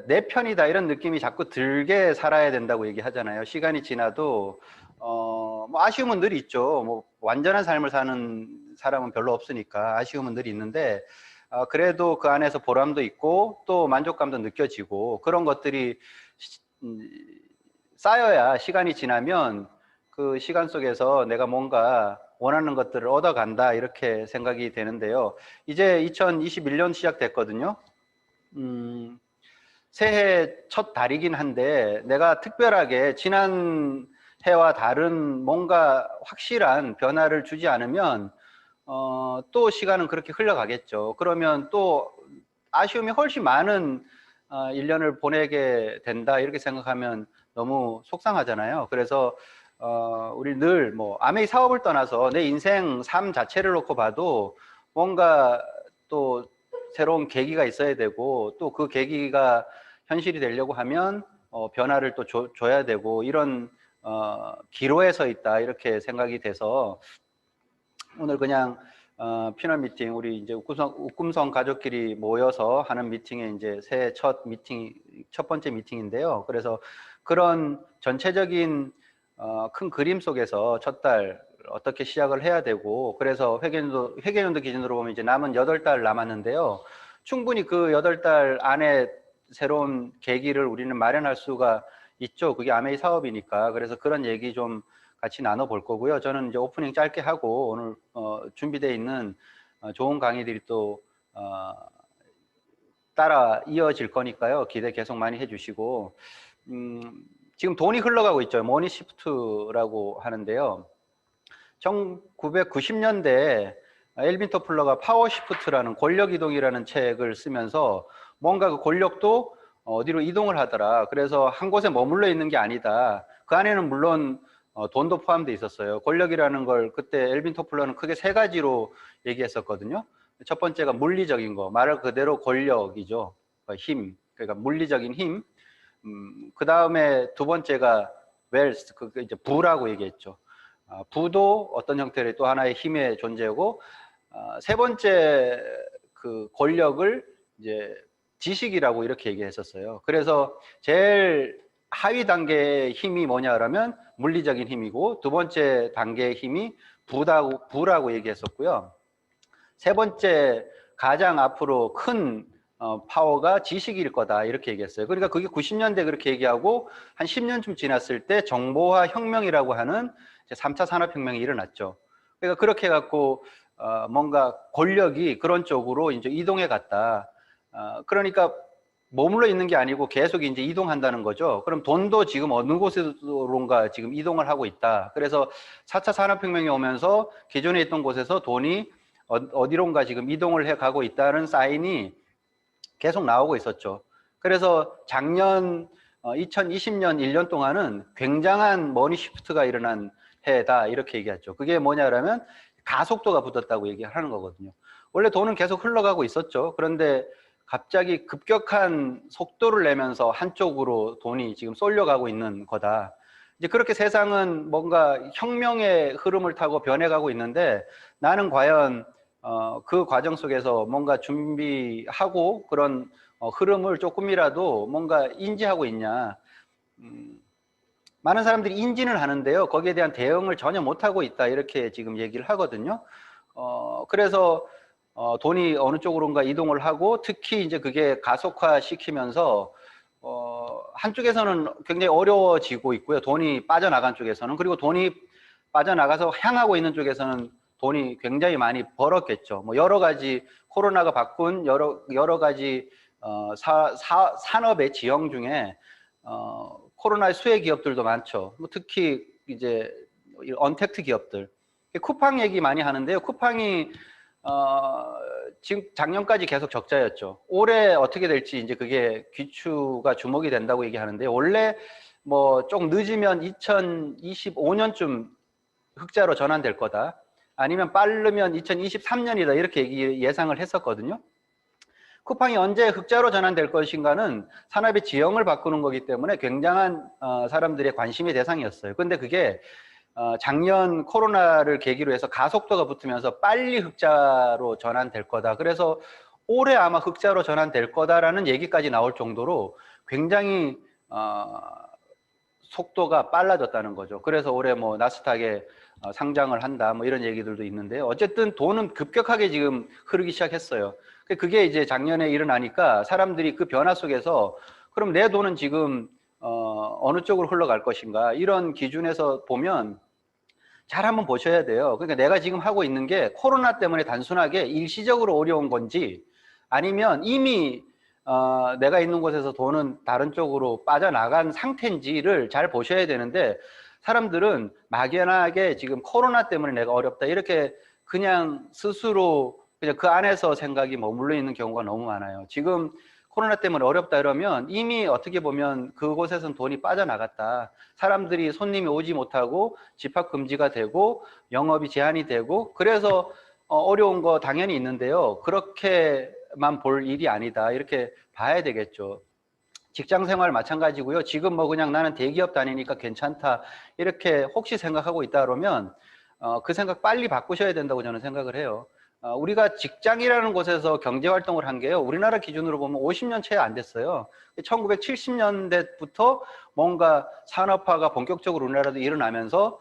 내 편이다 이런 느낌이 자꾸 들게 살아야 된다고 얘기하잖아요. 시간이 지나도 뭐 아쉬움은 늘 있죠. 뭐 완전한 삶을 사는 사람은 별로 없으니까 아쉬움은 늘 있는데 그래도 그 안에서 보람도 있고 또 만족감도 느껴지고 그런 것들이 쌓여야 시간이 지나면 그 시간 속에서 내가 뭔가 원하는 것들을 얻어간다 이렇게 생각이 되는데요. 이제 2021년 시작됐거든요. 새해 첫 달이긴 한데 내가 특별하게 지난 해와 다른 뭔가 확실한 변화를 주지 않으면 또 시간은 그렇게 흘러가겠죠. 그러면 또 아쉬움이 훨씬 많은 1년을 보내게 된다 이렇게 생각하면 너무 속상하잖아요. 그래서 우리 늘 뭐 아메이 사업을 떠나서 내 인생 삶 자체를 놓고 봐도 뭔가 또 새로운 계기가 있어야 되고 또 그 계기가 현실이 되려고 하면 변화를 또 줘야 되고 이런 기로에 서 있다 이렇게 생각이 돼서 오늘 그냥 피널 미팅 우리 이제 웃금성 가족끼리 모여서 하는 미팅에 이제 새해 첫 번째 미팅인데요. 그래서 그런 전체적인 큰 그림 속에서 첫 달 어떻게 시작을 해야 되고 그래서 회계연도 기준으로 보면 이제 남은 8달 남았는데요. 충분히 그 8달 안에 새로운 계기를 우리는 마련할 수가 있죠. 그게 아메이 사업이니까. 그래서 그런 얘기 좀 같이 나눠볼 거고요. 저는 이제 오프닝 짧게 하고 오늘 준비되어 있는 좋은 강의들이 또 따라 이어질 거니까요. 기대 계속 많이 해주시고 지금 돈이 흘러가고 있죠. 머니 시프트라고 하는데요. 1990년대 엘빈 토플러가 파워 시프트라는 권력 이동이라는 책을 쓰면서 뭔가 그 권력도 어디로 이동을 하더라. 그래서 한 곳에 머물러 있는 게 아니다. 그 안에는 물론 돈도 포함되어 있었어요. 권력이라는 걸 그때 엘빈 토플러는 크게 3가지로 얘기했었거든요. 첫 번째가 물리적인 거, 말 그대로 권력이죠. 힘, 그러니까 물리적인 힘. 그 다음에 두 번째가 웰스, 그 이제 부라고 얘기했죠. 부도 어떤 형태의 또 하나의 힘의 존재고, 세 번째 그 권력을 이제 지식이라고 이렇게 얘기했었어요. 그래서 제일 하위 단계의 힘이 뭐냐 그러면 물리적인 힘이고 두 번째 단계의 힘이 부라고 얘기했었고요. 세 번째 가장 앞으로 큰 파워가 지식일 거다 이렇게 얘기했어요. 그러니까 그게 90년대 그렇게 얘기하고 한 10년쯤 지났을 때 정보화 혁명이라고 하는 3차 산업혁명이 일어났죠. 그러니까 그렇게 해갖고 뭔가 권력이 그런 쪽으로 이제 이동해 갔다. 그러니까 머물러 있는 게 아니고 계속 이제 이동한다는 거죠. 그럼 돈도 지금 어느 곳으로인가 지금 이동을 하고 있다. 그래서 4차 산업혁명이 오면서 기존에 있던 곳에서 돈이 어디론가 지금 이동을 해 가고 있다는 사인이 계속 나오고 있었죠. 그래서 작년 2020년 1년 동안은 굉장한 머니 시프트가 일어난 해다 이렇게 얘기했죠. 그게 뭐냐면 가속도가 붙었다고 얘기하는 거거든요. 원래 돈은 계속 흘러가고 있었죠. 그런데 갑자기 급격한 속도를 내면서 한쪽으로 돈이 지금 쏠려가고 있는 거다. 이제 그렇게 세상은 뭔가 혁명의 흐름을 타고 변해가고 있는데 나는 과연 그 과정 속에서 뭔가 준비하고 그런 흐름을 조금이라도 뭔가 인지하고 있냐. 많은 사람들이 인지는 하는데요. 거기에 대한 대응을 전혀 못하고 있다. 이렇게 지금 얘기를 하거든요. 그래서 돈이 어느 쪽으로인가 이동을 하고 특히 이제 그게 가속화 시키면서 한쪽에서는 굉장히 어려워지고 있고요. 돈이 빠져나간 쪽에서는. 그리고 돈이 빠져나가서 향하고 있는 쪽에서는 돈이 굉장히 많이 벌었겠죠. 뭐 여러 가지 코로나가 바꾼 여러 가지 산업의 지형 중에 코로나의 수혜 기업들도 많죠. 뭐 특히 이제 언택트 기업들. 쿠팡 얘기 많이 하는데요. 쿠팡이 지금 작년까지 계속 적자였죠. 올해 어떻게 될지 이제 그게 귀추가 주목이 된다고 얘기하는데 원래 뭐 좀 늦으면 2025년쯤 흑자로 전환될 거다. 아니면 빠르면 2023년이다 이렇게 예상을 했었거든요. 쿠팡이 언제 흑자로 전환될 것인가는 산업의 지형을 바꾸는 거기 때문에 굉장한 사람들의 관심의 대상이었어요. 근데 그게 작년 코로나를 계기로 해서 가속도가 붙으면서 빨리 흑자로 전환될 거다. 그래서 올해 아마 흑자로 전환될 거다라는 얘기까지 나올 정도로 굉장히 속도가 빨라졌다는 거죠. 그래서 올해 뭐 나스닥에 상장을 한다 뭐 이런 얘기들도 있는데요. 어쨌든 돈은 급격하게 지금 흐르기 시작했어요. 그게 이제 작년에 일어나니까 사람들이 그 변화 속에서 그럼 내 돈은 지금 어느 쪽으로 흘러갈 것인가 이런 기준에서 보면 잘 한번 보셔야 돼요. 그러니까 내가 지금 하고 있는 게 코로나 때문에 단순하게 일시적으로 어려운 건지 아니면 이미 내가 있는 곳에서 돈은 다른 쪽으로 빠져나간 상태인지를 잘 보셔야 되는데 사람들은 막연하게 지금 코로나 때문에 내가 어렵다 이렇게 그냥 스스로 그냥 그 안에서 생각이 머물러 있는 경우가 너무 많아요. 지금 코로나 때문에 어렵다 이러면 이미 어떻게 보면 그곳에선 돈이 빠져나갔다. 사람들이 손님이 오지 못하고 집합 금지가 되고 영업이 제한이 되고 그래서 어려운 거 당연히 있는데요. 그렇게만 볼 일이 아니다. 이렇게 봐야 되겠죠. 직장 생활 마찬가지고요. 지금 뭐 그냥 나는 대기업 다니니까 괜찮다. 이렇게 혹시 생각하고 있다 그러면 그 생각 빨리 바꾸셔야 된다고 저는 생각을 해요. 우리가 직장이라는 곳에서 경제활동을 한 게요. 우리나라 기준으로 보면 50년 채 안 됐어요. 1970년대부터 뭔가 산업화가 본격적으로 우리나라도 일어나면서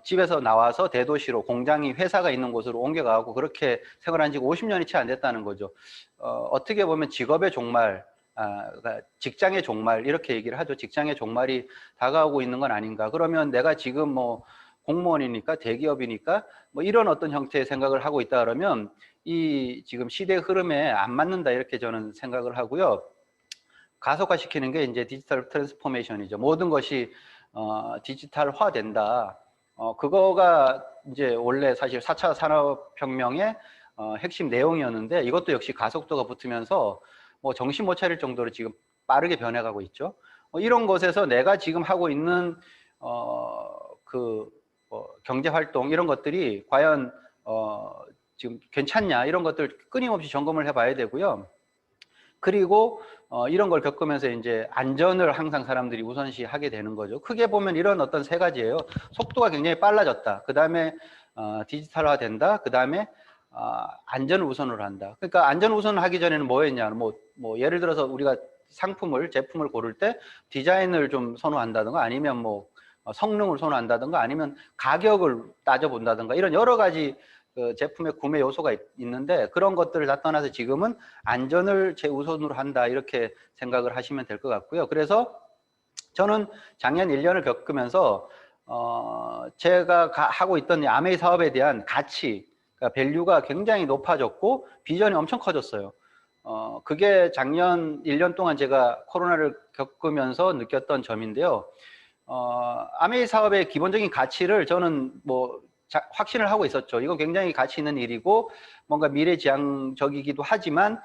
집에서 나와서 대도시로 공장이 회사가 있는 곳으로 옮겨가고 그렇게 생활한 지가 50년이 채 안 됐다는 거죠. 어떻게 보면 직업의 종말, 그러니까 직장의 종말 이렇게 얘기를 하죠. 직장의 종말이 다가오고 있는 건 아닌가. 그러면 내가 지금 뭐 공무원이니까 대기업이니까 뭐 이런 어떤 형태의 생각을 하고 있다 그러면 이 지금 시대 흐름에 안 맞는다 이렇게 저는 생각을 하고요. 가속화시키는 게 이제 디지털 트랜스포메이션이죠. 모든 것이 디지털화 된다. 그거가 이제 원래 사실 4차 산업혁명의 핵심 내용이었는데 이것도 역시 가속도가 붙으면서 뭐 정신 못 차릴 정도로 지금 빠르게 변해가고 있죠. 이런 것에서 내가 지금 하고 있는 경제 활동 이런 것들이 과연 지금 괜찮냐 이런 것들 끊임없이 점검을 해봐야 되고요. 그리고 이런 걸 겪으면서 이제 안전을 항상 사람들이 우선시하게 되는 거죠. 크게 보면 이런 어떤 세 가지예요. 속도가 굉장히 빨라졌다. 그 다음에 디지털화 된다. 그 다음에 안전을 우선으로 한다. 그러니까 안전 우선을 하기 전에는 뭐였냐? 뭐 예를 들어서 우리가 제품을 고를 때 디자인을 좀 선호한다든가 아니면 뭐 성능을 선호한다든가 아니면 가격을 따져본다든가 이런 여러 가지 그 제품의 구매 요소가 있는데 그런 것들을 다 떠나서 지금은 안전을 최우선으로 한다 이렇게 생각을 하시면 될 것 같고요. 그래서 저는 작년 1년을 겪으면서 제가 하고 있던 아메이 사업에 대한 가치, 그러니까 밸류가 굉장히 높아졌고 비전이 엄청 커졌어요. 그게 작년 1년 동안 제가 코로나를 겪으면서 느꼈던 점인데요. 아메이 사업의 기본적인 가치를 저는 뭐 확신을 하고 있었죠. 이건 굉장히 가치 있는 일이고 뭔가 미래지향적이기도 하지만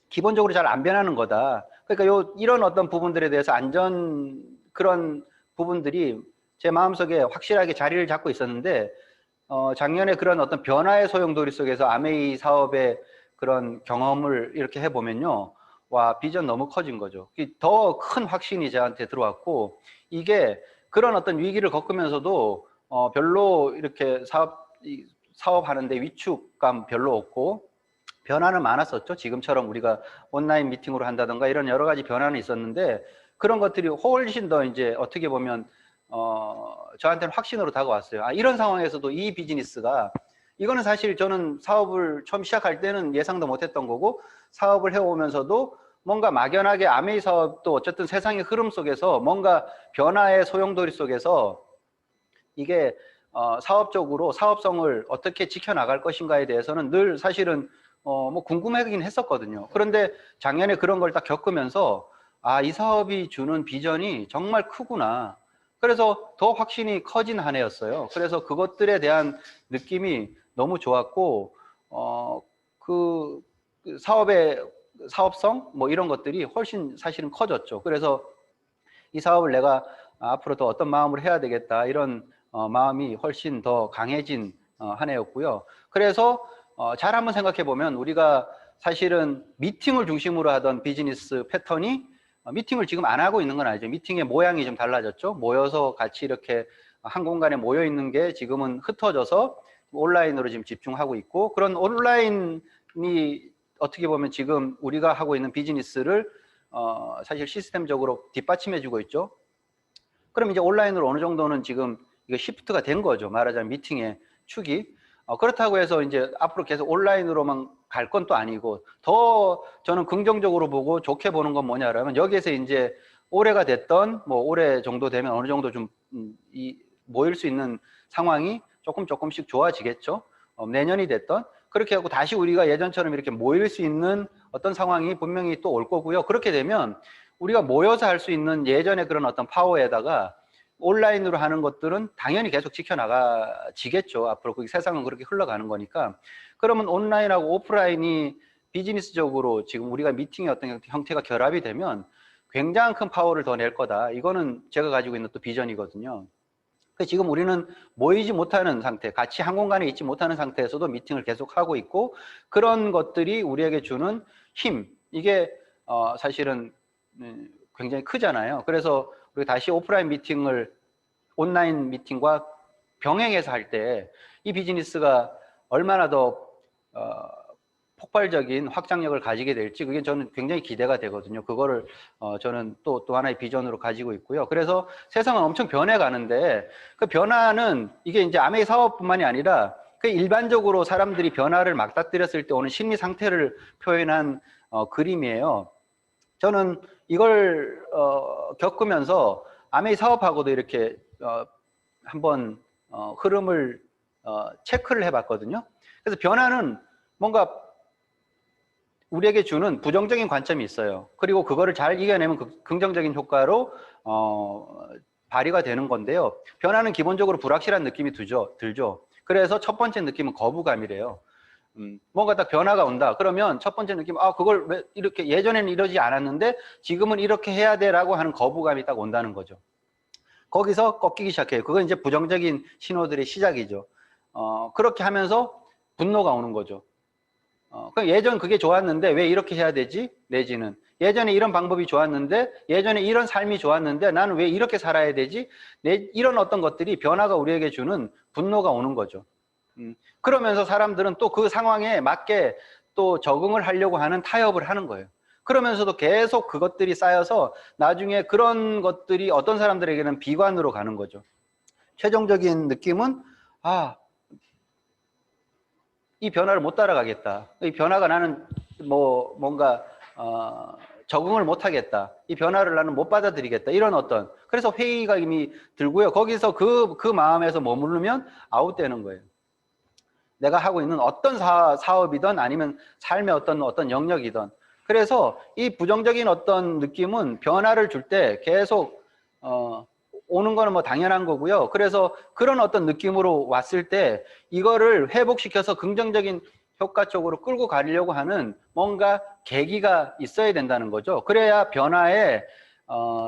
기본적으로 잘 안 변하는 거다. 그러니까 이런 어떤 부분들에 대해서 그런 부분들이 제 마음속에 확실하게 자리를 잡고 있었는데 작년에 그런 어떤 변화의 소용돌이 속에서 아메이 사업의 그런 경험을 이렇게 해보면요. 와, 비전 너무 커진 거죠. 더 큰 확신이 저한테 들어왔고 이게 그런 어떤 위기를 겪으면서도 별로 이렇게 사업하는데 위축감 별로 없고 변화는 많았었죠. 지금처럼 우리가 온라인 미팅으로 한다던가 이런 여러 가지 변화는 있었는데 그런 것들이 훨씬 더 이제 어떻게 보면 저한테는 확신으로 다가왔어요. 이런 상황에서도 이 비즈니스가 이거는 사실 저는 사업을 처음 시작할 때는 예상도 못했던 거고 사업을 해오면서도 뭔가 막연하게 아메이 사업도 어쨌든 세상의 흐름 속에서 뭔가 변화의 소용돌이 속에서 이게 사업적으로 사업성을 어떻게 지켜나갈 것인가에 대해서는 늘 사실은 뭐 궁금하긴 했었거든요. 그런데 작년에 그런 걸 딱 겪으면서 이 사업이 주는 비전이 정말 크구나. 그래서 더 확신이 커진 한 해였어요. 그래서 그것들에 대한 느낌이 너무 좋았고 그 사업의 사업성 뭐 이런 것들이 훨씬 사실은 커졌죠. 그래서 이 사업을 내가 앞으로 더 어떤 마음으로 해야 되겠다 이런 마음이 훨씬 더 강해진 한 해였고요. 그래서 잘 한번 생각해 보면 우리가 사실은 미팅을 중심으로 하던 비즈니스 패턴이 미팅을 지금 안 하고 있는 건 아니죠. 미팅의 모양이 좀 달라졌죠. 모여서 같이 이렇게 한 공간에 모여 있는 게 지금은 흩어져서 온라인으로 지금 집중하고 있고 그런 온라인이 어떻게 보면 지금 우리가 하고 있는 비즈니스를 사실 시스템적으로 뒷받침해주고 있죠. 그럼 이제 온라인으로 어느 정도는 지금 이거 시프트가 된 거죠. 말하자면 미팅의 축이. 그렇다고 해서 이제 앞으로 계속 온라인으로만 갈 건 또 아니고, 더 저는 긍정적으로 보고 좋게 보는 건 뭐냐라면, 여기에서 이제 올해가 됐던, 뭐 올해 정도 되면 어느 정도 좀 모일 수 있는 상황이 조금씩 좋아지겠죠. 내년이 됐던. 그렇게 하고 다시 우리가 예전처럼 이렇게 모일 수 있는 어떤 상황이 분명히 또 올 거고요. 그렇게 되면 우리가 모여서 할 수 있는 예전의 그런 어떤 파워에다가 온라인으로 하는 것들은 당연히 계속 지켜나가지겠죠. 앞으로 그 세상은 그렇게 흘러가는 거니까. 그러면 온라인하고 오프라인이 비즈니스적으로 지금 우리가 미팅의 어떤 형태가 결합이 되면 굉장히 큰 파워를 더 낼 거다. 이거는 제가 가지고 있는 또 비전이거든요. 지금 우리는 모이지 못하는 상태, 같이 한 공간에 있지 못하는 상태에서도 미팅을 계속 하고 있고, 그런 것들이 우리에게 주는 힘, 이게 사실은 굉장히 크잖아요. 그래서 우리가 다시 오프라인 미팅을 온라인 미팅과 병행해서 할 때 이 비즈니스가 얼마나 더 폭발적인 확장력을 가지게 될지, 그게 저는 굉장히 기대가 되거든요. 그거를 저는 또 하나의 비전으로 가지고 있고요. 그래서 세상은 엄청 변해가는데, 그 변화는 이게 이제 아메이 사업뿐만이 아니라 그 일반적으로 사람들이 변화를 맞닥뜨렸을 때 오는 심리 상태를 표현한 그림이에요. 저는 이걸 겪으면서 아메이 사업하고도 이렇게 한번 흐름을 체크를 해봤거든요. 그래서 변화는 뭔가 우리에게 주는 부정적인 관점이 있어요. 그리고 그거를 잘 이겨내면 긍정적인 효과로 발휘가 되는 건데요. 변화는 기본적으로 불확실한 느낌이 들죠. 그래서 첫 번째 느낌은 거부감이래요. 뭔가 딱 변화가 온다. 그러면 첫 번째 느낌, 그걸 왜 이렇게, 예전에는 이러지 않았는데 지금은 이렇게 해야 돼라고 하는 거부감이 딱 온다는 거죠. 거기서 꺾이기 시작해요. 그건 이제 부정적인 신호들의 시작이죠. 그렇게 하면서 분노가 오는 거죠. 예전 그게 좋았는데 왜 이렇게 해야 되지? 내지는 예전에 이런 방법이 좋았는데, 예전에 이런 삶이 좋았는데 나는 왜 이렇게 살아야 되지? 이런 어떤 것들이, 변화가 우리에게 주는 분노가 오는 거죠. 그러면서 사람들은 또 그 상황에 맞게 또 적응을 하려고 하는 타협을 하는 거예요. 그러면서도 계속 그것들이 쌓여서 나중에 그런 것들이 어떤 사람들에게는 비관으로 가는 거죠. 최종적인 느낌은 이 변화를 못 따라가겠다. 이 변화가 나는 뭔가 적응을 못 하겠다. 이 변화를 나는 못 받아들이겠다. 이런 어떤, 그래서 회의가 이미 들고요. 거기서 그 마음에서 머무르면 아웃되는 거예요. 내가 하고 있는 어떤 사업이든 아니면 삶의 어떤 영역이든. 그래서 이 부정적인 어떤 느낌은 변화를 줄 때 계속 오는 거는 뭐 당연한 거고요. 그래서 그런 어떤 느낌으로 왔을 때 이거를 회복시켜서 긍정적인 효과 쪽으로 끌고 가려고 하는 뭔가 계기가 있어야 된다는 거죠. 그래야 변화에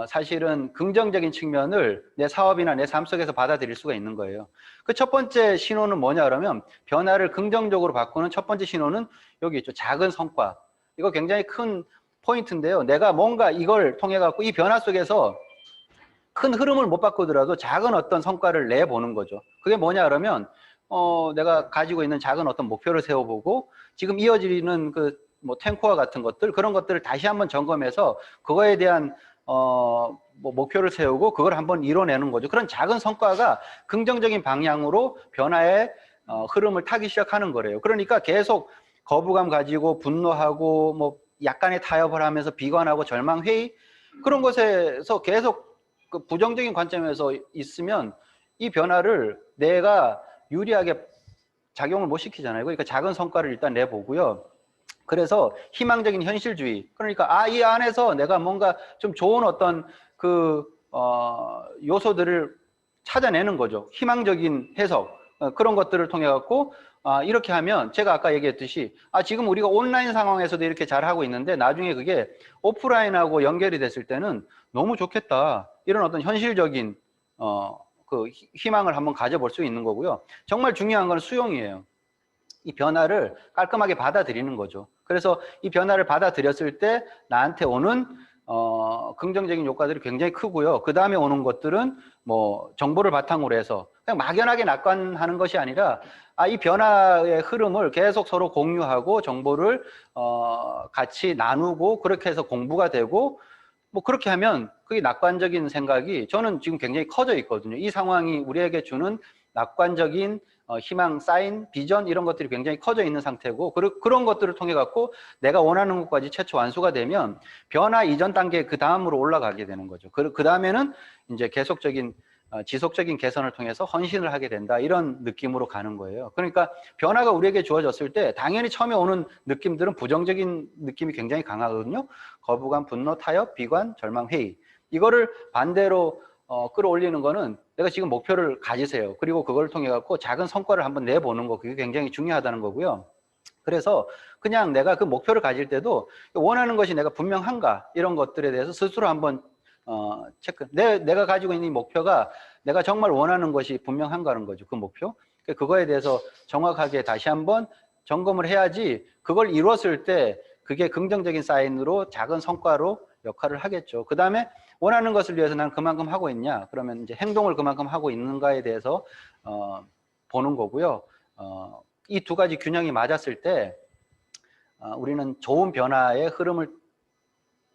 사실은 긍정적인 측면을 내 사업이나 내 삶 속에서 받아들일 수가 있는 거예요. 그 첫 번째 신호는 뭐냐 그러면, 변화를 긍정적으로 바꾸는 첫 번째 신호는 여기 있죠. 작은 성과. 이거 굉장히 큰 포인트인데요. 내가 뭔가 이걸 통해 갖고 이 변화 속에서 큰 흐름을 못 바꾸더라도 작은 어떤 성과를 내보는 거죠. 그게 뭐냐 그러면 내가 가지고 있는 작은 어떤 목표를 세워보고, 지금 이어지는 그 뭐 탱코와 같은 것들, 그런 것들을 다시 한번 점검해서 그거에 대한 뭐 목표를 세우고 그걸 한번 이뤄내는 거죠. 그런 작은 성과가 긍정적인 방향으로 변화의 흐름을 타기 시작하는 거래요. 그러니까 계속 거부감 가지고 분노하고 뭐 약간의 타협을 하면서 비관하고 절망, 회의, 그런 것에서 계속 그 부정적인 관점에서 있으면 이 변화를 내가 유리하게 작용을 못 시키잖아요. 그러니까 작은 성과를 일단 내보고요. 그래서 희망적인 현실주의. 그러니까 이 안에서 내가 뭔가 좀 좋은 어떤 요소들을 찾아내는 거죠. 희망적인 해석. 그런 것들을 통해 갖고 이렇게 하면, 제가 아까 얘기했듯이 지금 우리가 온라인 상황에서도 이렇게 잘 하고 있는데 나중에 그게 오프라인하고 연결이 됐을 때는 너무 좋겠다. 이런 어떤 현실적인 그 희망을 한번 가져볼 수 있는 거고요. 정말 중요한 건 수용이에요. 이 변화를 깔끔하게 받아들이는 거죠. 그래서 이 변화를 받아들였을 때 나한테 오는 긍정적인 효과들이 굉장히 크고요. 그 다음에 오는 것들은 뭐 정보를 바탕으로 해서 그냥 막연하게 낙관하는 것이 아니라 이 변화의 흐름을 계속 서로 공유하고 정보를 같이 나누고 그렇게 해서 공부가 되고 뭐 그렇게 하면 그게 낙관적인 생각이 저는 지금 굉장히 커져 있거든요. 이 상황이 우리에게 주는 낙관적인 희망, 사인, 비전 이런 것들이 굉장히 커져 있는 상태고 그런 것들을 통해 갖고 내가 원하는 것까지 최초 완수가 되면 변화 이전 단계 그 다음으로 올라가게 되는 거죠. 그 다음에는 이제 계속적인 지속적인 개선을 통해서 헌신을 하게 된다 이런 느낌으로 가는 거예요. 그러니까 변화가 우리에게 주어졌을 때 당연히 처음에 오는 느낌들은 부정적인 느낌이 굉장히 강하거든요. 거부감, 분노, 타협, 비관, 절망, 회의. 이거를 반대로 끌어올리는 거는 내가 지금 목표를 가지세요. 그리고 그걸 통해 갖고 작은 성과를 한번 내보는 거 그게 굉장히 중요하다는 거고요. 그래서 그냥 내가 그 목표를 가질 때도 원하는 것이 내가 분명한가 이런 것들에 대해서 스스로 한번 체크. 내가 가지고 있는 이 목표가 내가 정말 원하는 것이 분명한가는 거죠. 그 목표. 그거에 대해서 정확하게 다시 한번 점검을 해야지 그걸 이뤘을 때 그게 긍정적인 사인으로 작은 성과로 역할을 하겠죠. 그 다음에 원하는 것을 위해서 난 그만큼 하고 있냐? 그러면 이제 행동을 그만큼 하고 있는가에 대해서 보는 거고요. 이 두 가지 균형이 맞았을 때 우리는 좋은 변화의 흐름을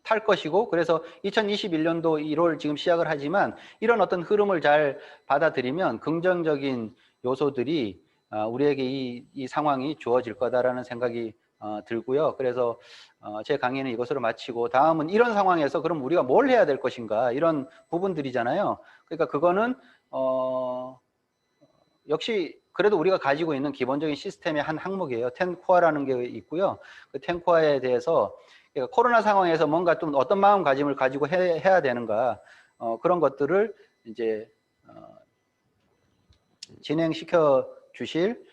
탈 것이고 그래서 2021년도 1월 지금 시작을 하지만 이런 어떤 흐름을 잘 받아들이면 긍정적인 요소들이 우리에게 이 상황이 주어질 거다라는 생각이 들고요. 그래서 제 강의는 이것으로 마치고 다음은 이런 상황에서 그럼 우리가 뭘 해야 될 것인가 이런 부분들이잖아요. 그러니까 그거는 역시 그래도 우리가 가지고 있는 기본적인 시스템의 한 항목이에요. 10코어라는 게 있고요. 그 10코어에 대해서 그러니까 코로나 상황에서 뭔가 좀 어떤 마음가짐을 가지고 해야 되는가 그런 것들을 이제 진행시켜 주실